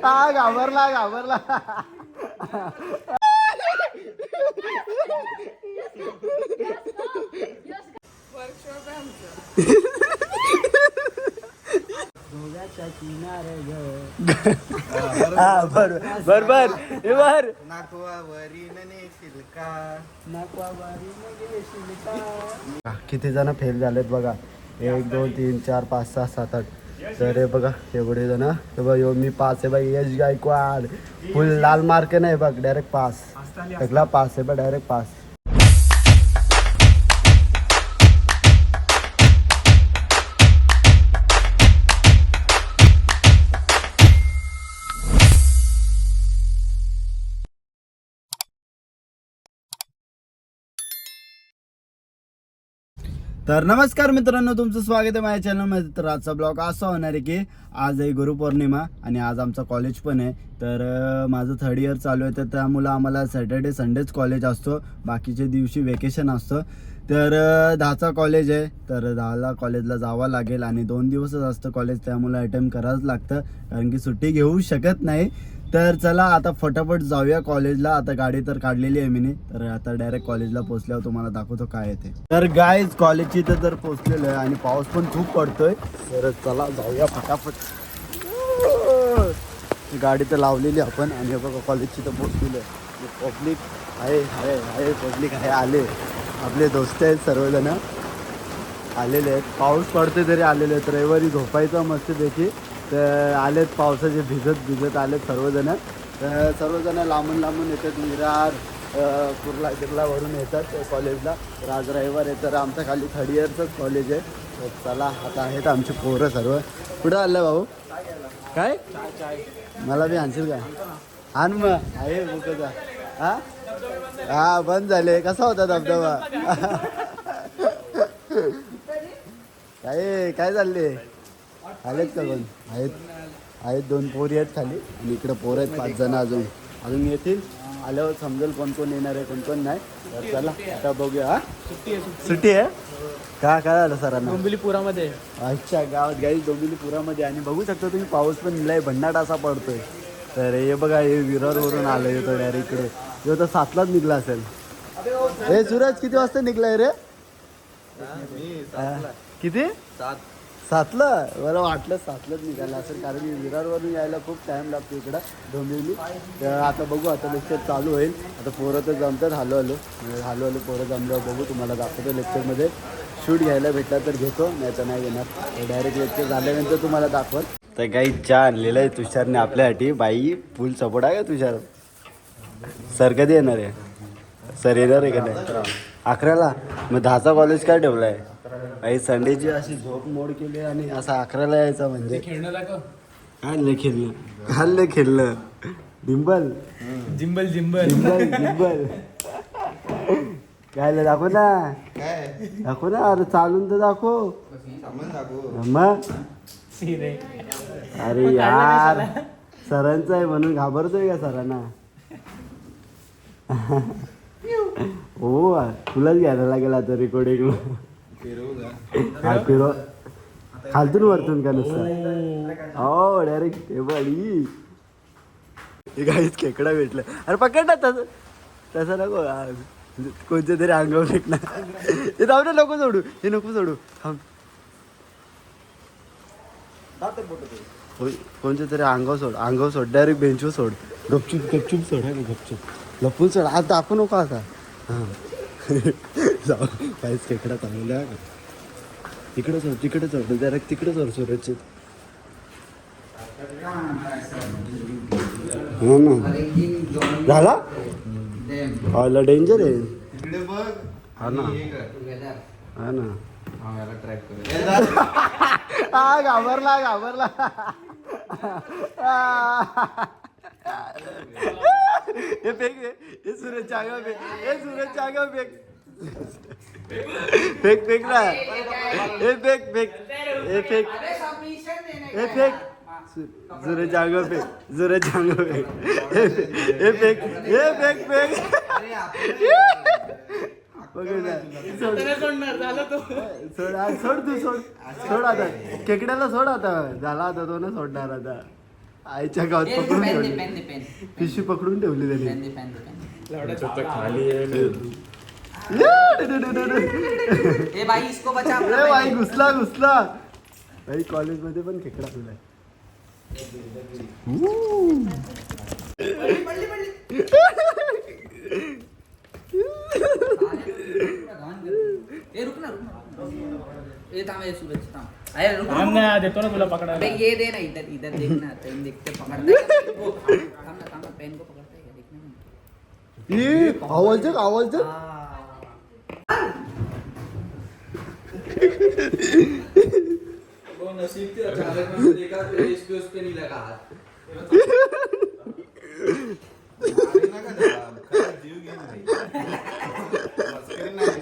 हा घाबरला घाबरला. हा बर बर बर हे बर. किती जण फेल झालेत बघा. 1 2 3 4 5 6 7 8. तर हे बघा एवढे जण. हे बघ मी पास आहे बाई. यश गायकवाड फुल लाल मार्क नाही बघ, डायरेक्ट पास. सगळा पास आहे बघ, डायरेक्ट पास. तर नमस्कार मित्रांनो, तुमचं स्वागत आहे माझ्या चॅनलमध्ये. तर आजचा ब्लॉग असा होणार आहे की आज आहे गुरुपौर्णिमा आणि आज आमचा कॉलेज पण आहे. तर माझं 3rd इयर चालू आहे, तर त्यामुळं आम्हाला सॅटर्डे संडेच कॉलेज असतो, बाकीच्या दिवशी वेकेशन असतं. तर 10चा कॉलेज आहे, तर 10ला कॉलेजला जावं लागेल आणि 2 दिवसच असतं कॉलेज, त्यामुळे अटेम्प्ट करावंच लागतं कारण की सुट्टी घेऊ शकत नाही. तर चला आता फटाफट जाऊया कॉलेजला. आता गाडी तर काढलेली आहे मी, तर आता डायरेक्ट कॉलेजला पोहोचल्यावर तुम्हाला दाखवतो काय आहे ते. तर गाईज कॉलेजची तर पोहोचलेलो आहे आणि पाऊस पण खूप पडतोय, तर चला जाऊया फटाफट. गाडी तर लावलेली आपण आणि बघा कॉलेजची तर पोहोचलेली आहे. पब्लिक आहे पब्लिक आहे. आले आपले दोस्त आहेत, सर्वजण आलेले आहेत. पाऊस पडते तरी आलेले आहेत. रविवारी झोपायचं मस्तपैकी, तर आलेत पावसाचे भिजत आलेत सर्वजण. तर सर्वजण लांबून येतात, विरार कुर्ला येतात कॉलेजला. तर आज रविवार आहे, तर आमचं खाली 3rd इयरचंच कॉलेज आहे. तर चला आता आहेत आमची पोरं सर्व. कुठं आलं भाऊ? काय मला बी आणशील का? आण मग आहे बुकचा. हा बंद झाले. कसा होता धबधबा? काय चालले? आलेत का कोण? आहेत 2 पोरी आहेत खाली आणि इकडे पोरं आहेत 5 जण अजून येतील. आल्यावर समजेल कोण येणार आहे कोण नाही. तर चला आता बघूया. हा सुट्टी आहे का? काय झालं सरांना? डोंबिवलीपुरामध्ये. अच्छा गावात गाई डोंबिवलीपुरामध्ये. आणि बघू शकता तुम्ही पाऊस पण लय भन्नाट असा पडतोय. तर हे बघा हे विरारवरून आलं येतो डायरेक्ट इकडे. तो तर 7लाच निघला असेल. हे सूरज किती वाजता निघलाय रे? किती? 7ला. मला वाटलं 7लाच निघाला असेल कारण की विरारवरून यायला खूप टाइम लागतो इकडं डोंबिवली. तर आता बघू, आता लेक्चर चालू होईल. आता पोरं तर जमतात. हॅलो पोरं जमल्यावर बघू, तुम्हाला दाखवतो लेक्चरमध्ये. शूट घ्यायला भेटला तर घेतो, नाही तर नाही घेणार. डायरेक्ट लेक्चर झाल्यानंतर तुम्हाला दाखवत. तर काही चहा आणलेलं आहे तुषारने आपल्यासाठी. बाई फुल सपोर्ट आहे का तुषार? सर कधी येणार आहे? सर येणार आहे का नाही? 11ला. मग 10चा कॉलेज काय ठेवला आहे? काही संडेची अशी झोप मोड केली आणि असं 11ला यायचं म्हणजे खाल्लं खेळलं. डिंबल काय दाखव ना अरे चालून तर दाखव मग. अरे यार सरांचं आहे म्हणून घाबरतोय का सरांना? हो तुलाच घ्यायला लागेल आता रेकॉर्डिंग. फिरव खालतून वरतून का नुसतं? हो डायरेक्ट टेबल. काहीच खेकडा भेटलं. अरे पकड ना तसं नको. कोणत्या तरी अंगावर फेकणार. हे जाऊ नको सोडू. हे नको सोडू. थांब. कोणत्या तरी अंगावर सोड डायरेक्ट बेंचवर सोड. गपचूप सोड. आहे गपचूप लपून सोड. आज दाखवू नको आता. हां जाऊ. काहीच खेकडा चांगला तिकडे सोड डायरेक्ट तिकडे सोड सूरजचे. हो ना झाला. आला डेंजर आहे. हा ना हा घाबरला. हे फेक हे सूरजच्या अंगावर फेक ना. हे फेक सूरजच्या अंगावर फेक. हे फेक सोड आता खेकड्याला सोड आता झाला आता तो ना सोडणार आता आईच्या गावात पकडून ठेवली पिशवी पकडून ठेवली त्याने भाई घुसला भाई कॉलेजमध्ये पण खेकडा तुला देतो ना तुला पकडायला ये दे ना इधर इधर देखना पेन देखते पकड़ता है पेन को पकड़ता है देखना आवाज दे वो नसीब थे अचानक मैंने देखा तो इस पे नहीं लगा हाथ जीव घेऊन नाही मस्करी नाही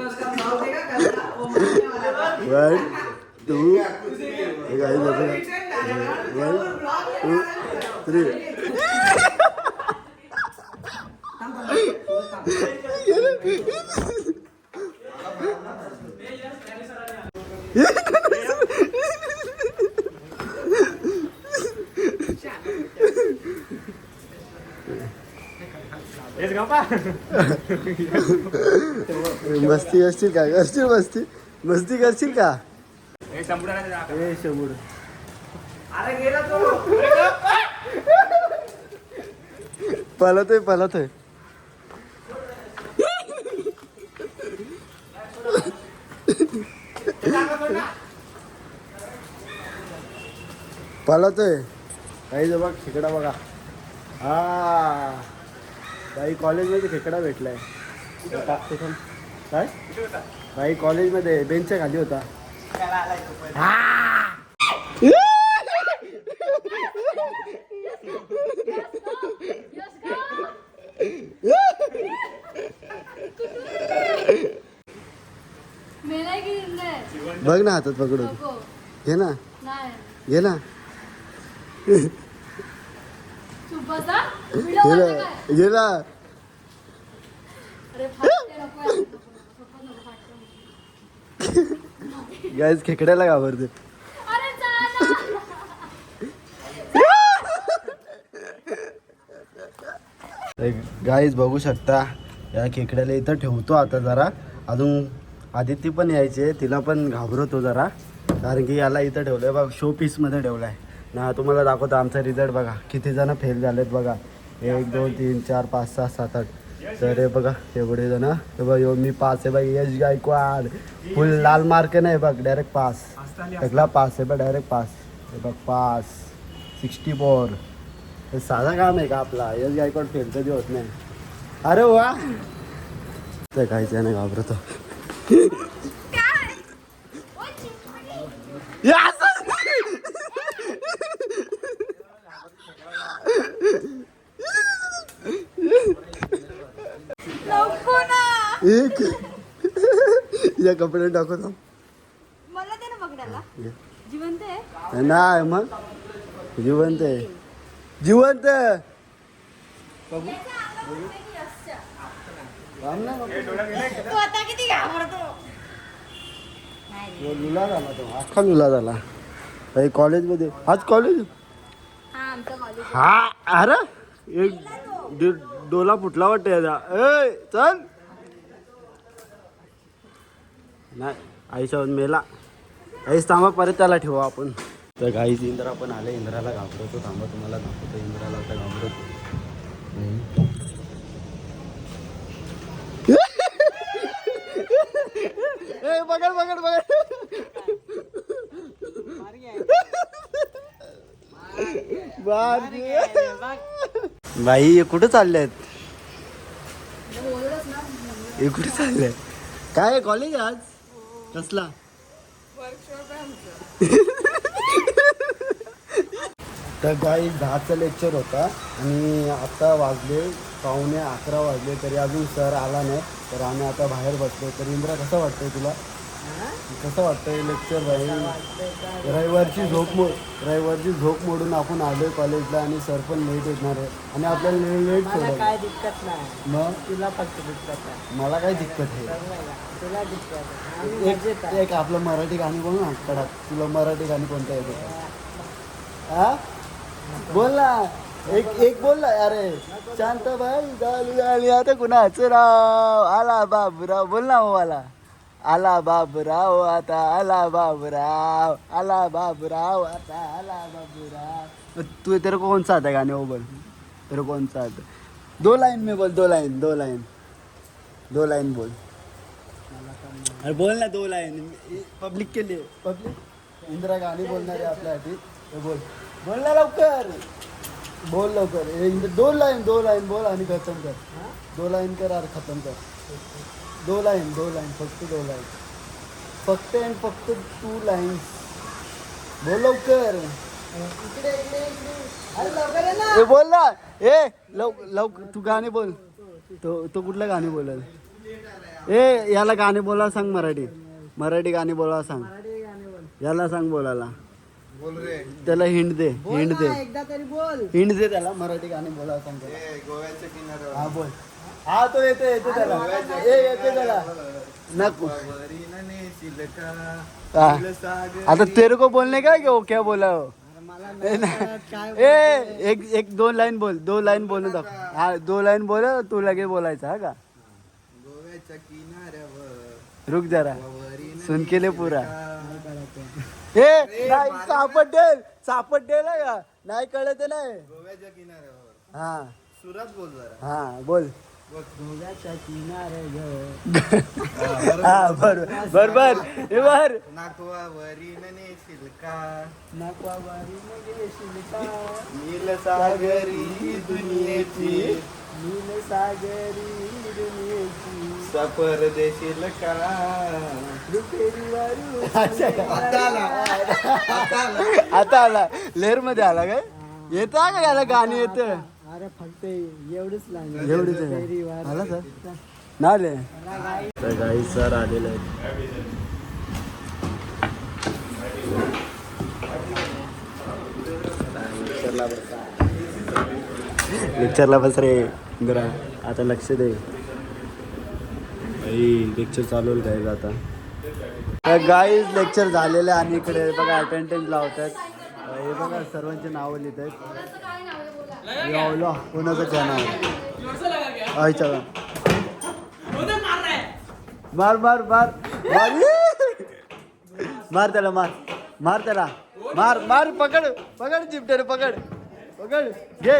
उसका भाव देगा कल वो मरने वाला था 1 2 मस्ती करशील का मस्ती करशील का शंभूड अरे गेला तो पळतोय काही बघ खेकडा बघा हा काही कॉलेजमध्ये खेकडा भेटलाय काय काही कॉलेजमध्ये बेंचच्या खाली होता बघ ना हातात पकडून घे ना गेला गाईज खेकड्याला घाबरते गाईज बघू शकता या खेकड्याला इथं ठेवतो आता जरा अजून आदिती पण यायचे तिला पण घाबरतो जरा कारण की याला इथं ठेवलंय बघ शो पीसमध्ये ठेवलाय ना तुम्हाला दाखवतो आमचा रिझल्ट बघा किती जण फेल झालेत बघा 1 2 3 4 5 6 7 8 तर हे बघा एवढे जण हे बघ मी पास आहे बाई यश गायकवाड फुल लाल मार्क नाही बघ डायरेक्ट पास सगळा पास आहे बघ डायरेक्ट पास हे बघ पास 64 हे साधा काम आहे का आपला यश गायकवाड फेल कधी होत नाही अरे वा ते काहीच नाही घाबरतो एक या कपडे टाकतो मला दे ना बघण्याला जिवंत आहे नाही मग जिवंत स्वतः किती घाबरतो लुला झाला तो अख्खा लुला झाला कॉलेजमध्ये आज कॉलेज हा आमचं कॉलेज हा अरे एक डोला फुटला वाटतं याचा ए चल नाही आईच्यावर मेला आईच थांबा परत त्याला ठेवू आपण तर गाईच इंद्रा पण आले इंद्राला घाबरतो थांबा तुम्हाला दाखवतो इंद्राला आता घाबरतो बघा बाई हे कुठं चाललेत हे कुठे चाललंय काय कॉलेज आज कसला तर गाई 10चा लेक्चर होता आणि आता वाजले 11:15 वाजले तरी अजून सर आला नाही तर आम्ही आता बाहेर बसलो तर इंद्रा कसं वाटतंय तुला कसं वाटतंय लेक्चर भाई? रविवारची झोप मोडून आपण आलोय कॉलेजला आणि सर पण लेट येणार आहे आणि आपल्याला लेट सोडलं. काय दिक्कत नाही, मग तुला फक्त दिक्कत आहे. मला काय दिक्कत आहे? तुला दिक्कत आहे. एक आपलं मराठी गाणी बोल ना कडक. तुला मराठी गाणी कोणतं येतं? हा बोल ना, एक बोल ना. अरे शांत भाई झाली आता कुणाचं राव आला बाबूराव. बोल ना मला. आला बाबूराव आता आला बाबूराव, आला बाबूराव आता आला बाबूराव. तू तेरे को कौन सा आता गाने वो बोल. तेरे को कौन सा आता? 2 लाइन में बोल. 2 लाइन बोल. अरे बोल ना 2 लाइन पब्लिक के लिए. पब्लिक इंदिरा गाणी बोलणार आहे आपल्यासाठी. बोल ना लवकर. बोल लवकर. 2 लाइन बोल आणि खतम कर. 2 लाइन कर और खतम कर. 2 लाइन फक्त 2 लाइन. फक्त अँड फक्त 2 लाईन्स. बोल लवकर. ए बोल ना. ए लवकर तू गाणे बोल. तो कुठलं गाणे बोलेल? ए याला गाणे बोला सांग. मराठी गाणे बोला सांग. याला सांग बोलायला. बोल रे. त्याला हिंड दे. एकदा तरी बोल. हिंड दे त्याला. मराठी गाणे बोला सांग त्याला. गोव्याच्या किनाऱ्यावर. हा बोल. हा तो येते त्याला. येते त्याला. नको. हा. आता तेरे को बोलने का क्या क्या बोला हो? एक 2 लाइन बोल. 2 लाइन बोलून दाखव. हा 2 लाइन बोल. तू लगे बोलायचं हा का? गोव्याच्या किनाऱ्यावर रुक जरा. सुन के लिए पूरा. ए नाही सापडेल का? नाही कळत नाही. गोव्याच्या किनाऱ्यावर. हा सुरात बोल जरा. हा बोल. गोव्याच्या किनारे हा बरोबर. नाकवावरी नेशील का? नाकवाबारी गेशील का? नीलसागरी दुनियेची नीलसागरी दुनियेची सफर देशील का? रुपेरी वारू आता आला. लेअर मध्ये आला काय? येतं का याला गाणी येतं? अरे फक्त एवढंच लागलं. एवढीच आहे. आला सर नाले. तर काही सर आलेले आहेत. लेक्चरला बस रे जरा. आता लक्ष दे. लेक्चर चालू होईल काय आता. तर गाईज लेक्चर झालेलं आहे आणि इकडे बघा अटेंडन्स लावतात. हे बघा सर्वांचे नावं लिहित आहेत. कोणाचं काय नाव आहे? मार मार मार मार त्याला. मार त्याला. मार पकड चिपटे रे. पकड घे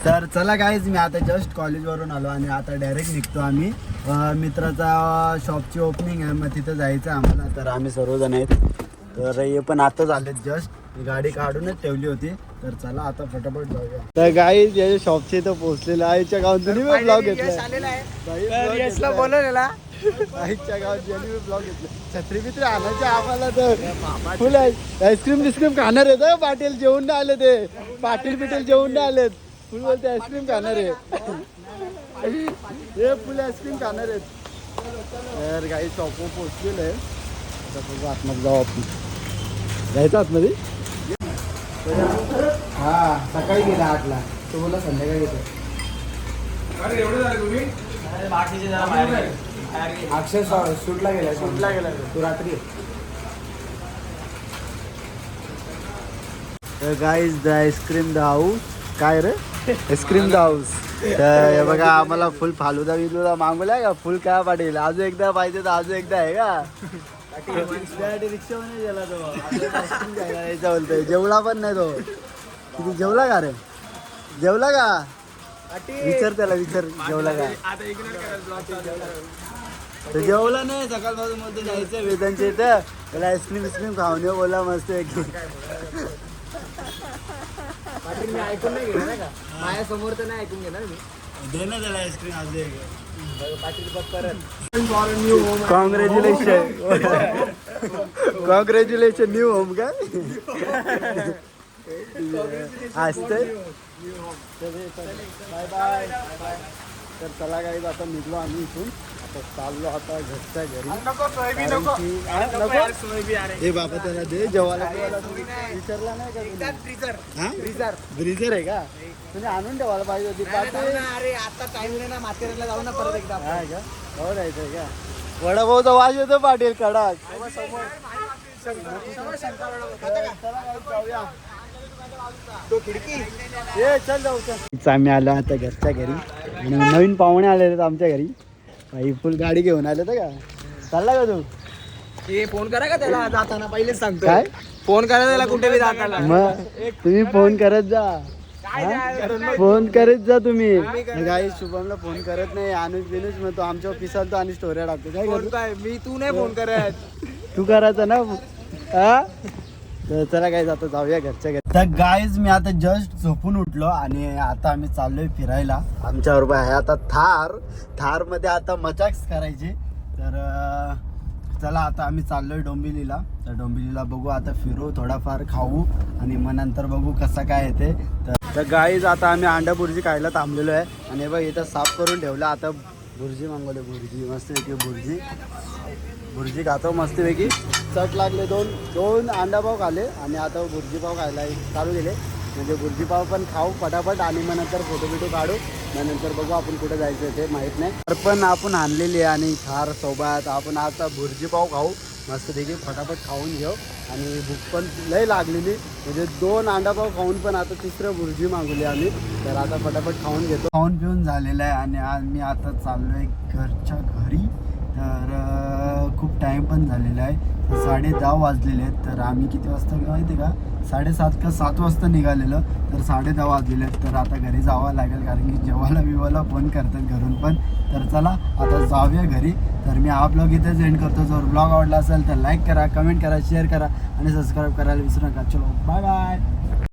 तर चला गाईज मी आता जस्ट कॉलेजवरून आलो आणि आता डायरेक्ट निघतो आम्ही. मित्राचा शॉपची ओपनिंग आहे, मग तिथं जायचं आम्हाला. तर आम्ही सर्वजण आहेत. तर हे पण आता झाले जस्ट. गाडी काढूनच ठेवली होती. तर चला आता फटाफट जाऊया. तर गाईज या शॉपची इथं पोहोचलेलं आईच्या गावात ब्लॉग घेतला. बोलवलेला आईच्या गावात ज्यांनी ब्लॉग घेतला. छत्री बित्री आणायचे आम्हाला. तर फुल आईस्क्रीम खाणार आहे. पाटील जेवून नाही आले. ते पाटील जेवून नाही आलेत. फुल बोलते आईस्क्रीम खाणार आहे. हे फुल आईस्क्रीम खाणार आहेत. तर काही शॉपवर पोहोचलेलं आहे. आता आतमध्ये जाऊ आपण. जायचं आतमध्ये. हा सकाळी गेला 8ला. तो बोला संध्याकाळी येतो. अक्षय शूटला गेला. तू रात्री. Guys the ice cream the house. काय रे आईस्क्रीम द हाऊस. तर हे बघा आम्हाला फुल फालुदा बिलुदा मागवलाय का? फुल काय पाटील अजून एकदा पाहिजे तर अजून एकदा आहे का? रिक्षामध्ये गेला तो. आईस्क्रीम घ्यायला यायचा बोलतोय. जेवला पण नाही तो. किती जेवला का रे? जेवला का? विचार त्याला. जेवला का? तो जेवला नाही. सकाळपासून मध्ये जायचं वेदांच्या इथं. त्याला आईस्क्रीम खाऊन ये बोला मस्त. पाटील मी ऐकून नाही घेणार का? माझ्या समोर तर नाही ऐकून घेणार मी. दे ना त्याला आईस्क्रीम आज दे. पाटील बघ परत. कॉंग्रॅच्युलेशन न्यू होम काय? असते बाय बाय. तर चला काही आता निघलो आम्ही इथून. आता चाललो आता घरच्या घरी. कारण की- हा, नको? ए बाबा त्याला दे जेवायला विचारला नाही का तुम्ही? ब्रिजर आहे का म्हणजे आणून ठेवायला पाहिजे होती पाटील. अरे आता टाइम नाही ना माथेरानला जाऊ ना परत एकदा. हा का हो जायचंय का वडापावचा वाज येतो पाटील कडक. चल जाऊ चल. आम्ही आलो आता घरच्या घरी आणि नवीन पाहुणे आले आहेत आमच्या घरी. काही फुल गाडी घेऊन आले तर का चालला का तू? फोन करा का त्याला जाताना पहिलेच सांगतो. काय फोन करा त्याला कुठे बी जाताना. मग तुम्ही फोन करत जा. हा? फोन करत जा तुम्ही. काही शुभमला फोन करत नाही. अनुज बिनुज म्हणतो आमच्या ऑफिसात तो आणि स्टोऱ्या टाकतो. काय करतो काय मी तू नाही फोन करत. तू करायचा ना. हा तर चला गाईज आता जाऊया घरच्या घरी. तर गाईज मी आता जस्ट झोपून उठलो आणि आता आम्ही चाललोय फिरायला. आमच्याबरोबर आहे आता थार मध्ये आता मजाक्स करायची. तर चला आता आम्ही चाललोय डोंबिवलीला. तर डोंबिवलीला बघू आता फिरू थोडाफार खाऊ आणि मग नंतर बघू कसं काय येते. तर गाईज आता आम्ही अंडा बुर्जी खायला थांबलेलो आहे आणि बघ इथं साफ करून ठेवलं. आता बुर्जी मागवले बुर्जी मस्तपैकी बुर्जी खातो मस्तपैकी. चट लागले दोन अंडा पाव खाले आणि आता बुर्जी पाव खायला चालू केले. म्हणजे बुर्जी पाव पण खाऊ पटापट आणि मग नंतर फोटो बिटो काढू. मग नंतर बघू आपण कुठे जायचं ते माहीत नाही. तर पण आपण आणलेली आहे आणि थार सोबत आपण आता बुर्जी पाव खाऊ मस्तपैकी फटाफट खाऊन घेऊ. आणि भूक पण लय लागलेली म्हणजे 2 अंडा पाव खाऊन पण आता 3रं बुर्जी मागवली आम्ही. तर आता फटाफट खाऊन घेतो. खाऊन पिऊन झालेलं आहे आणि मी आता चाललो आहे घरच्या घरी. तर खूप टाईम पण झालेला आहे. 10:30 वाजलेले आहेत. तर आम्ही किती वाजता माहिती का 7:30 का 7 वाजता निघालेलं. तर 10:30 वाजलेले आहेत. तर आता घरी जावं लागेल कारण की जेवायला फोन करतात घरून पण. तर चला आता जाऊया घरी. तर मी हा ब्लॉग इथेच एंड करतो. जर ब्लॉग आवडला असेल तर लाईक करा, कमेंट करा, शेअर करा आणि सबस्क्राईब करायला विसरू नका. चलो बाय बाय.